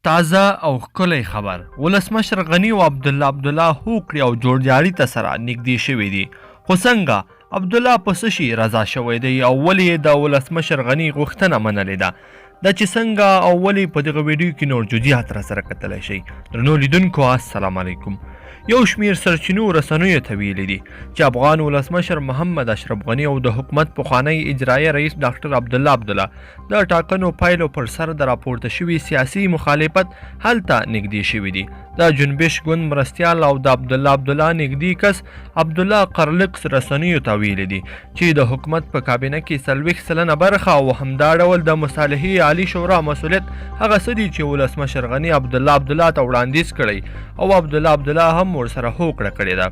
تازه او ښکلی خبر ولسمشر غني او عبدالله هوکړې او جوړجاړي ته سره نږدې شوي دي. خو څنګه عبدالله په څه شي رضا شوی دی او ولې یې د ولسمشر غني غوښتنه منلې ده؟ دا چې څنګه او ولې په دغه ویډیو کې نور جزئیات را سره کتلی شئ. درنو لیدونکو السلام علیکم. یو شمیر سرچینو رسنیو ته ویلي دي چې افغان ولسمشر محمد اشرف غني او د حکومت پخوانی اجرایه رئیس ډاکټر عبدالله د ټاکنو پایلو پر سر د راپورته شوي سیاسي مخالفت هلته نږدې شوي دي. د جنبش ګوند مرستیال او د عبدالله نږدې کس عبدالله قرلقس رسنیو ته ویلي دي چې د حکومت په کابینه کې 40% برخه او همدا ډول د مصالحې عالی شورا مسؤلیت هغه څه دي چې ولسمشر غني عبدالله ته وړاندیز کړی او عبدالله هم ورسره هوکړه کړې ده.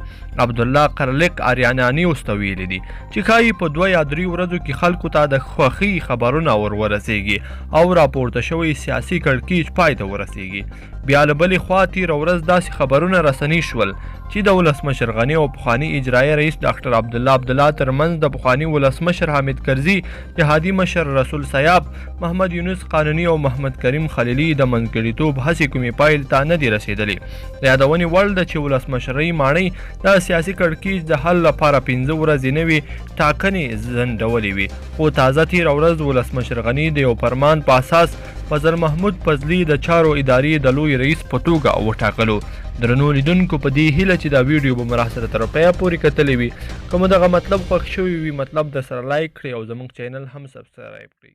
عبدالله قرلق آریانا نیوز ته ویلي دي چې ښایي په 2 یا 3 ورځو کې خلکو ته د خوښۍ خبرونه ورسیږي او راپورته شوی سیاسي کړکېچ پای ته ورسیږي. بیا له بلې خوا تېره ورځ داسې خبرونه رسني شول چې د ولسمشر غني او پخواني اجرایه رئیس ډاکټر عبدالله ترمنځ د پخواني ولسمشر حامد کرزي، جهادي مشر رسول سیاب، محمد یونس قانوني او محمد کریم خلیلي د منځګړیتوب هڅې کومې پایل ته نه دي رسېدلې. د یادونې وړ ده چې ولسمشرۍ ماڼۍ د سیاسي کړکېچ د حل لپاره 15 ورځې نوې ټاکنې ځنډولې وي، خو تازه تېره ورځ ولسمشر غني د یو فرمان په اساس فضل محمود فضلي د چارو ادارې د لوی رئیس په توګه وټاکلو. درنو لیدونکو په دې هیله چې دا ویډیو به مو راسره تر پایه پورې کتلی وي. که مو دغه مطلب خوښ شوی وي مطلب در سره لایک کړئ او زموږ چینل هم سبسکرایب کړئ.